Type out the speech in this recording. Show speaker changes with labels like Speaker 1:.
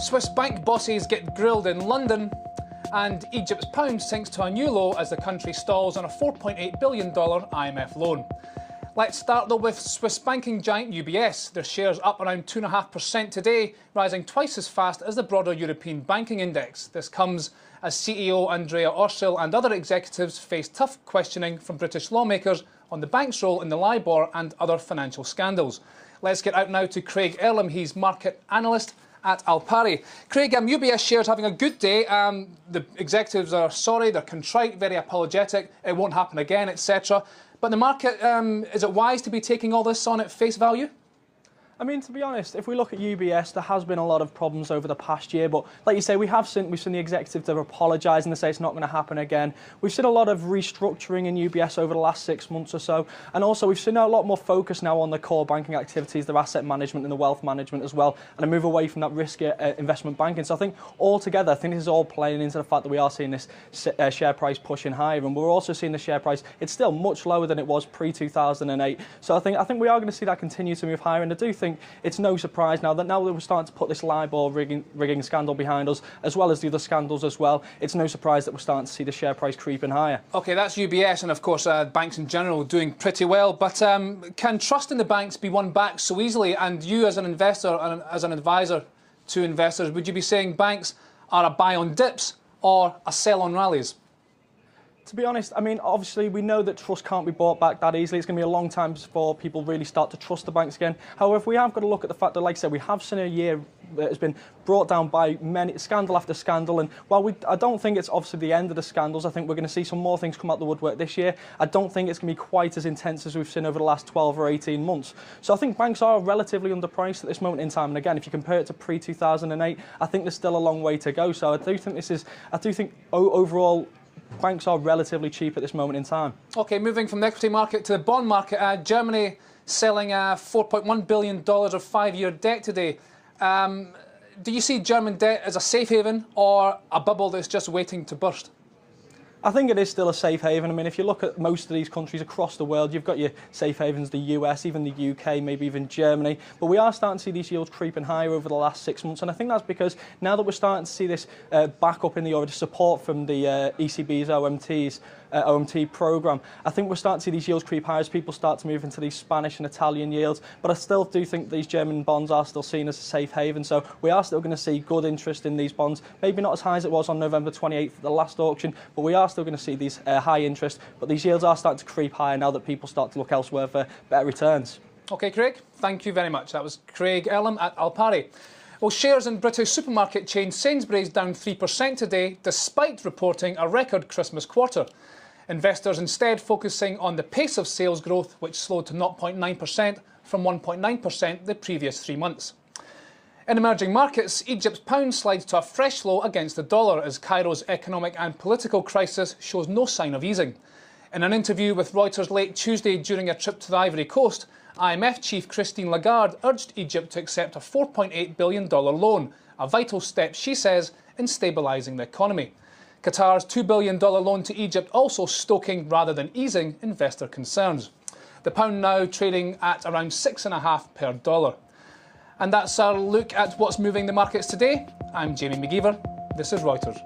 Speaker 1: Swiss bank bosses get grilled in London, and Egypt's pound sinks to a new low as the country stalls on a $4.8 billion IMF loan. Let's start though with Swiss banking giant UBS. Their shares up around 2.5% today, rising twice as fast as the broader European banking index. This comes as CEO Andrea Orcel and other executives face tough questioning from British lawmakers on the bank's role in the LIBOR and other financial scandals. Let's get out now to Craig Erlam. He's market analyst at Al Pari. Craig, UBS shares having a good day. The executives are sorry, they're contrite, very apologetic, it won't happen again, etc. But the market, is it wise to be taking all this on at face value?
Speaker 2: I mean, to be honest, if we look at UBS, there has been a lot of problems over the past year. But like you say, we've seen the executive to apologise and they say it's not going to happen again. We've seen a lot of restructuring in UBS over the last 6 months or so. And also we've seen a lot more focus now on the core banking activities, their asset management and the wealth management as well, and a move away from that risky investment banking. So I think altogether, I think this is all playing into the fact that we are seeing this share price pushing higher. And we're also seeing the share price, it's still much lower than it was pre-2008. So I think we are going to see that continue to move higher. And I do think it's no surprise now that we're starting to put this LIBOR rigging scandal behind us, as well as the other scandals as well. It's no surprise that we're starting to see the share price creeping higher. OK, that's UBS and, of course, banks in general doing pretty well. But can trust in the banks be won back so easily? And you, as an investor and as an advisor to investors, would you be saying banks are a buy on dips or a sell on rallies? To be honest, I mean, obviously we know that trust can't be bought back that easily. It's going to be a long time before people really start to trust the banks again. However, we have got to look at the fact that, like I said, we have seen a year that has been brought down by many scandal after scandal. And while I don't think it's obviously the end of the scandals, I think we're going to see some more things come out the woodwork this year. I don't think it's going to be quite as intense as we've seen over the last 12 or 18 months. So I think banks are relatively underpriced at this moment in time. And again, if you compare it to pre-2008, I think there's still a long way to go. So I do think overall, banks are relatively cheap at this moment in time. OK, moving from the equity market to the bond market, Germany selling $4.1 billion of 5-year debt today. Do you see German debt as a safe haven or a bubble that's just waiting to burst? I think it is still a safe haven. I mean, if you look at most of these countries across the world, you've got your safe havens, the US, even the UK, maybe even Germany. But we are starting to see these yields creeping higher over the last 6 months. And I think that's because now that we're starting to see this back up in the order support from the ECB's OMT programme, I think we're starting to see these yields creep higher as people start to move into these Spanish and Italian yields. But I still do think these German bonds are still seen as a safe haven. So we are still going to see good interest in these bonds. Maybe not as high as it was on November 28th at the last auction, but we are still going to see these high interest. But these yields are starting to creep higher now that people start to look elsewhere for better returns. OK, Craig, thank you very much. That was Craig Erlam at Al Pari. Well, shares in British supermarket chain Sainsbury's down 3% today, despite reporting a record Christmas quarter. Investors instead focusing on the pace of sales growth, which slowed to 0.9% from 1.9% the previous 3 months. In emerging markets, Egypt's pound slides to a fresh low against the dollar as Cairo's economic and political crisis shows no sign of easing. In an interview with Reuters late Tuesday during a trip to the Ivory Coast, IMF chief Christine Lagarde urged Egypt to accept a $4.8 billion loan, a vital step, she says, in stabilising the economy. Qatar's $2 billion loan to Egypt also stoking rather than easing investor concerns. The pound now trading at around 6.5 per dollar. And that's our look at what's moving the markets today. I'm Jamie McGeever. This is Reuters.